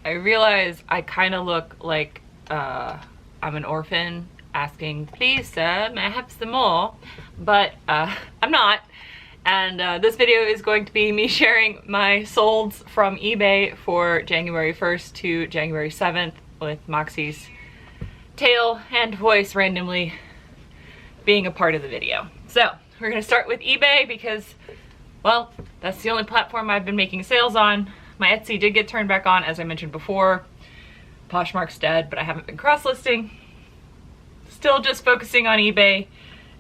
I realize I kind of look like I'm an orphan asking, please sir, may I have some more? But I'm not. And this video is going to be me sharing my solds from eBay for January 1st to January 7th with Moxie's tail and voice randomly being a part of the video. So we're gonna start with eBay because, well, that's the only platform I've been making sales on. My Etsy did get turned back on, as I mentioned before. Poshmark's dead, but I haven't been cross-listing. Still just focusing on eBay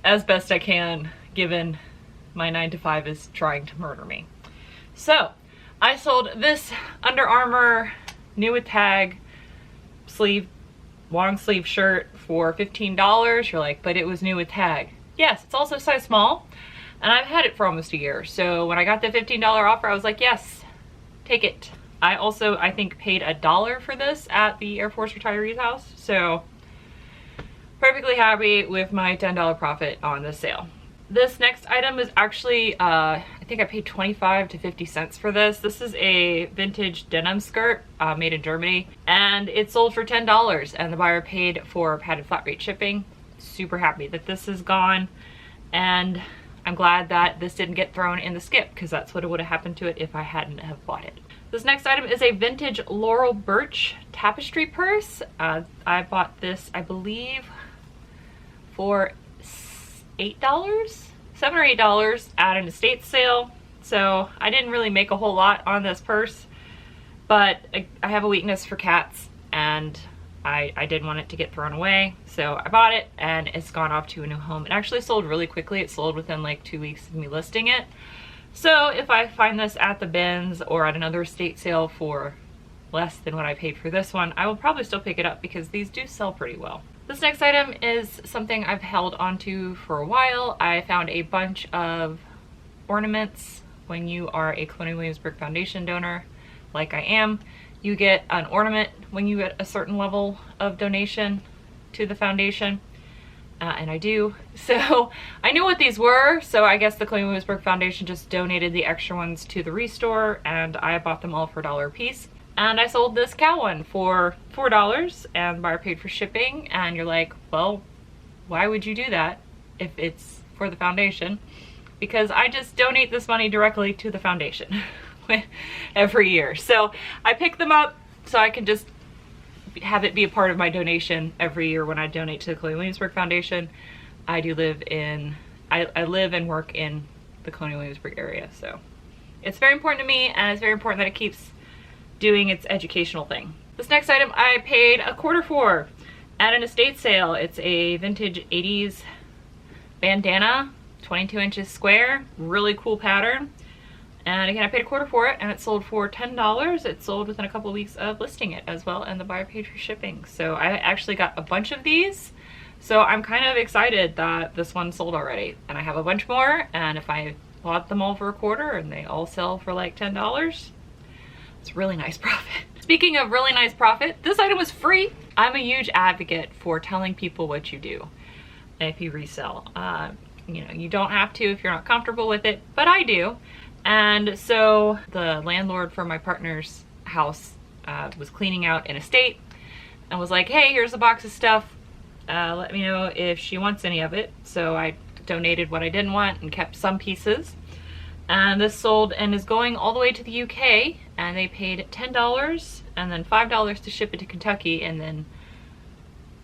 as best I can, given my 9-to-5 is trying to murder me. So I sold this Under Armour new with tag sleeve, long sleeve shirt for $15. You're like, but it was new with tag. Yes, it's also size small, and I've had it for almost a year. So when I got the $15 offer, I was like, yes, take it. I also, I think, paid $1 for this at the Air Force retirees house. So perfectly happy with my $10 profit on this sale. This next item is actually, I think I paid 25 to 50 cents for this. This is a vintage denim skirt made in Germany, and it sold for $10, and the buyer paid for padded flat rate shipping. Super happy that this is gone, and I'm glad that this didn't get thrown in the skip, because that's what would have happened to it if I hadn't have bought it. This next item is a vintage Laurel Birch Tapestry purse. I bought this, I believe, for $8, $7 or $8 at an estate sale. So I didn't really make a whole lot on this purse, but I have a weakness for cats, and I didn't want it to get thrown away. So I bought it, and it's gone off to a new home. It actually sold really quickly. It sold within like 2 weeks of me listing it. So if I find this at the bins or at another estate sale for less than what I paid for this one, I will probably still pick it up because these do sell pretty well. This next item is something I've held onto for a while. I found a bunch of ornaments. When you are a Colonial Williamsburg Foundation donor, like I am, you get an ornament when you get a certain level of donation to the foundation, and I do. So I knew what these were, so I guess the Colonial Williamsburg Foundation just donated the extra ones to the restore, and I bought them all for $1 a piece. And I sold this cow one for $4, and the buyer paid for shipping. And you're like, well, why would you do that if it's for the foundation? Because I just donate this money directly to the foundation every year. So I pick them up so I can just have it be a part of my donation every year when I donate to the Colonial Williamsburg Foundation. I do live in, I live and work in the Colonial Williamsburg area. So it's very important to me, and it's very important that it keeps doing its educational thing. This next item I paid $1/4 for at an estate sale. It's a vintage 80s bandana, 22 inches square, really cool pattern. And again, I paid $1/4 for it, and it sold for $10. It sold within a couple of weeks of listing it as well, and the buyer paid for shipping. So I actually got a bunch of these. So I'm kind of excited that this one sold already. And I have a bunch more, and if I bought them all for $1/4 and they all sell for like $10, it's really nice profit. Speaking of really nice profit, this item was free. I'm a huge advocate for telling people what you do if you resell. You know, you don't have to if you're not comfortable with it, but I do. And so the landlord for my partner's house was cleaning out an estate and was like, hey, here's a box of stuff. Let me know if she wants any of it. So I donated what I didn't want and kept some pieces. And this sold and is going all the way to the UK, and they paid $10 and then $5 to ship it to Kentucky, and then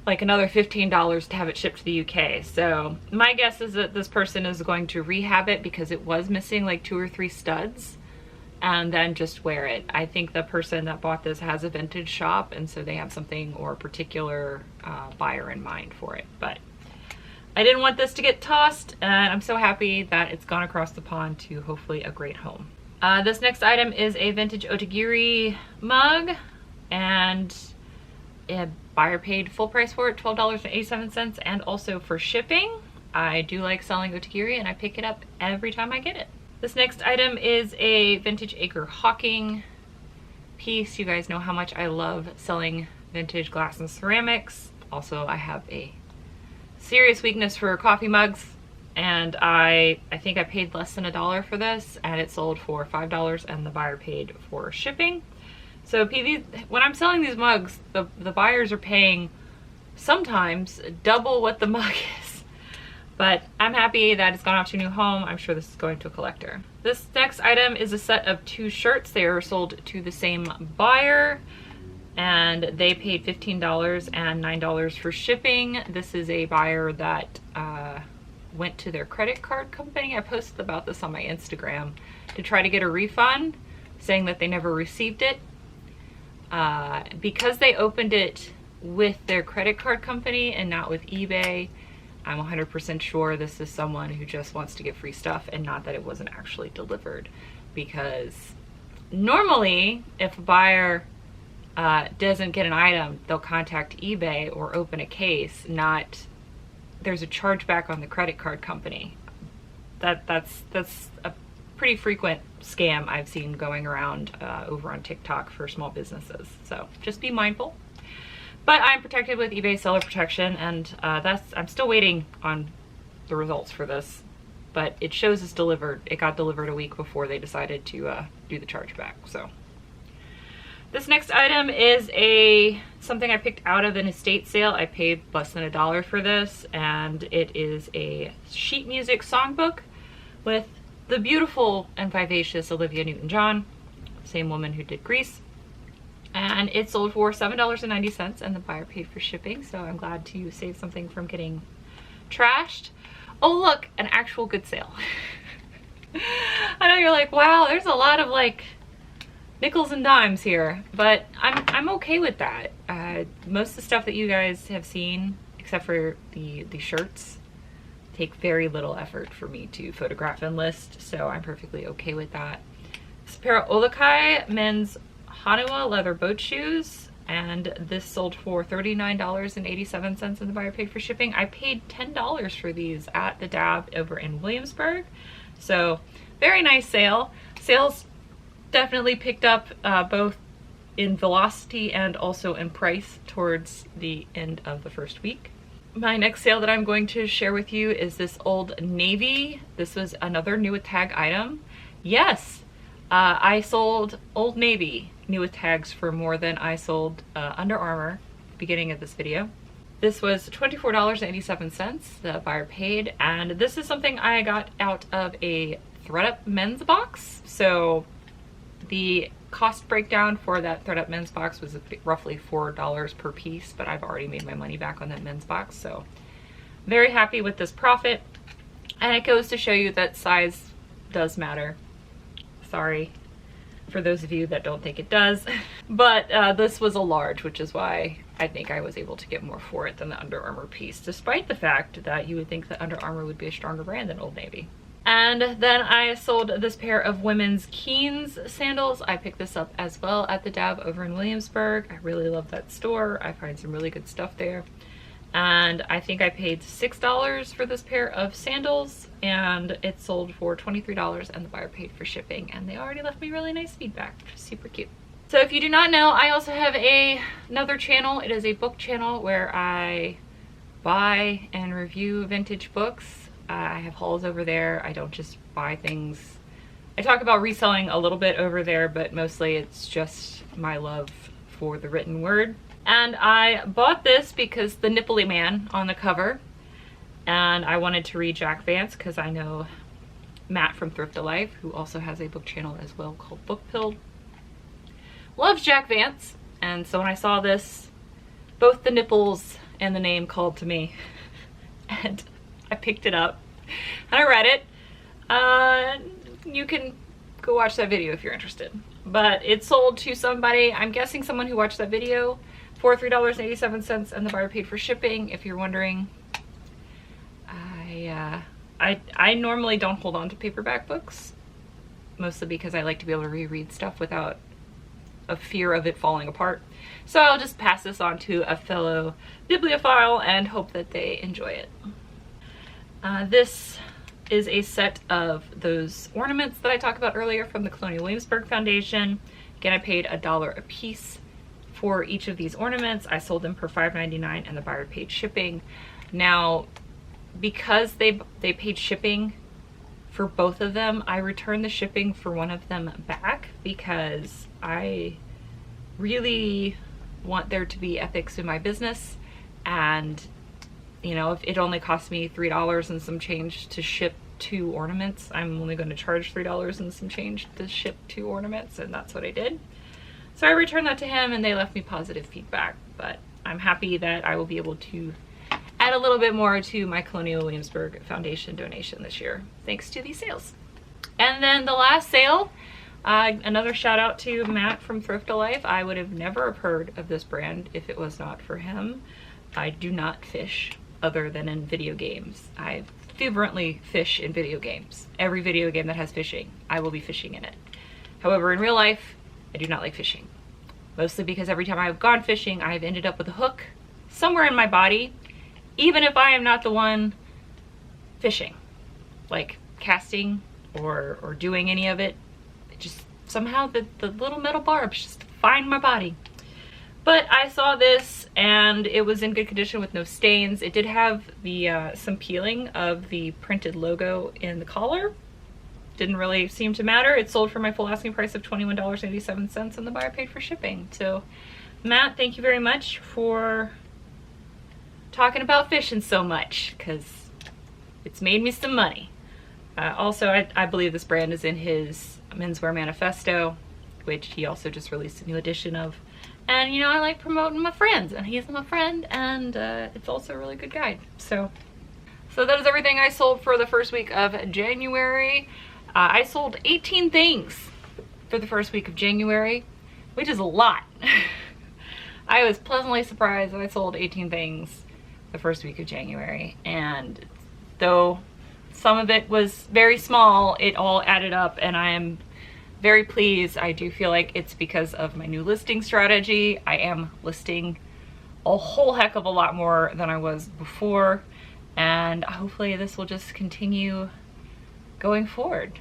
like another $15 to have it shipped to the UK. So my guess is that this person is going to rehab it because it was missing like 2 or 3 studs, and then just wear it. I think the person that bought this has a vintage shop, and so they have something or a particular buyer in mind for it. But I didn't want this to get tossed, and I'm so happy that it's gone across the pond to hopefully a great home. This next item is a vintage Otigiri mug, and a buyer paid full price for it, $12.87, and also for shipping. I do like selling Otigiri, and I pick it up every time I get it. This next item is a vintage Acre Hawking piece. You guys know how much I love selling vintage glass and ceramics. Also, I have a serious weakness for coffee mugs, and I think I paid less than $1 for this, and it sold for $5, and the buyer paid for shipping. So when I'm selling these mugs, the buyers are paying sometimes double what the mug is. But I'm happy that it's gone off to a new home. I'm sure this is going to a collector. This next item is a set of 2 shirts. They are sold to the same buyer, and they paid $15 and $9 for shipping. This is a buyer that went to their credit card company. I posted about this on my Instagram to try to get a refund, saying that they never received it. Because they opened it with their credit card company and not with eBay, I'm 100% sure this is someone who just wants to get free stuff and not that it wasn't actually delivered. Because normally, if a buyer doesn't get an item, they'll contact eBay or open a case, not there's a chargeback on the credit card company. That's a pretty frequent scam I've seen going around over on TikTok for small businesses. So just be mindful. But I'm protected with eBay seller protection, and I'm still waiting on the results for this. But it shows it's delivered. It got delivered a week before they decided to do the chargeback. So this next item is something I picked out of an estate sale. I paid less than $1 for this, and it is a sheet music songbook with the beautiful and vivacious Olivia Newton-John, same woman who did Grease. And it sold for $7.90, and the buyer paid for shipping, so I'm glad to save something from getting trashed. Oh look, an actual good sale. I know you're like, wow, there's a lot of like nickels and dimes here, but I'm okay with that. Most of the stuff that you guys have seen, except for the shirts, take very little effort for me to photograph and list, so I'm perfectly okay with that. This pair of Otigiri men's Hanua leather boat shoes, and this sold for $39.87, and the buyer paid for shipping. I paid $10 for these at the Dab over in Williamsburg, so very nice sale. Sales definitely picked up both in velocity and also in price towards the end of the first week. My next sale that I'm going to share with you is this Old Navy. This was another new with tag item. Yes, I sold Old Navy new with tags for more than I sold Under Armour at the beginning of this video. This was $24.87 the buyer paid, and this is something I got out of a ThredUp men's box. So the cost breakdown for that ThredUp men's box was roughly $4 per piece, but I've already made my money back on that men's box, so very happy with this profit. And it goes to show you that size does matter. Sorry for those of you that don't think it does, but this was a large, which is why I think I was able to get more for it than the Under Armour piece, despite the fact that you would think that Under Armour would be a stronger brand than Old Navy. And then I sold this pair of women's Keens sandals. I picked this up as well at the Dab over in Williamsburg. I really love that store. I find some really good stuff there. And I think I paid $6 for this pair of sandals, and it sold for $23, and the buyer paid for shipping, and they already left me really nice feedback, which is super cute. So if you do not know, I also have another channel. It is a book channel where I buy and review vintage books. I have hauls over there. I don't just buy things. I talk about reselling a little bit over there, but mostly it's just my love for the written word. And I bought this because the nipply man on the cover, and I wanted to read Jack Vance because I know Matt from Thrift Alive, who also has a book channel as well called Book Pilled, loves Jack Vance. And so when I saw this, both the nipples and the name called to me, and I picked it up and I read it. You can go watch that video if you're interested. But it sold to somebody, I'm guessing someone who watched that video, for $3.87, and the buyer paid for shipping. If you're wondering, I normally don't hold on to paperback books, mostly because I like to be able to reread stuff without a fear of it falling apart. So I'll just pass this on to a fellow bibliophile and hope that they enjoy it. This is a set of those ornaments that I talked about earlier from the Colonial Williamsburg Foundation. Again, I paid $1 a piece for each of these ornaments. I sold them for $5.99, and the buyer paid shipping. Now, because they paid shipping for both of them, I returned the shipping for one of them back because I really want there to be ethics in my business, and you know, if it only cost me $3 and some change to ship 2 ornaments, I'm only going to charge $3 and some change to ship 2 ornaments, and that's what I did. So I returned that to him and they left me positive feedback, but I'm happy that I will be able to add a little bit more to my Colonial Williamsburg Foundation donation this year, thanks to these sales. And then the last sale, another shout out to Matt from Thrift to Life. I would have never heard of this brand if it was not for him. I do not fish other than in video games. I fervently fish in video games. Every video game that has fishing, I will be fishing in it. However, in real life, I do not like fishing. Mostly because every time I've gone fishing, I've ended up with a hook somewhere in my body, even if I am not the one fishing, like casting or doing any of it. It just somehow the little metal barbs just find my body. But I saw this and it was in good condition with no stains. It did have the some peeling of the printed logo in the collar. Didn't really seem to matter. It sold for my full asking price of $21.87 and the buyer paid for shipping. So Matt, thank you very much for talking about fishing so much, because it's made me some money. Also, I believe this brand is in his menswear manifesto, which he also just released a new edition of. And you know, I like promoting my friends, and he's my friend, and it's also a really good guide. So that is everything I sold for the first week of January. I sold 18 things for the first week of January, which is a lot. I was pleasantly surprised that I sold 18 things the first week of January, and though some of it was very small, it all added up, and I am very pleased. I do feel like it's because of my new listing strategy. I am listing a whole heck of a lot more than I was before, and hopefully this will just continue going forward.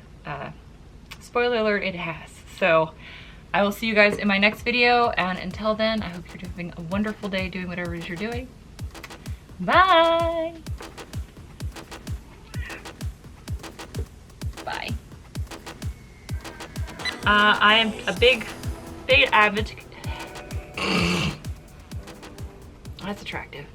Spoiler alert, it has. So I will see you guys in my next video, and until then, I hope you're having a wonderful day doing whatever it is you're doing. Bye! Bye. I am a big advocate. That's attractive.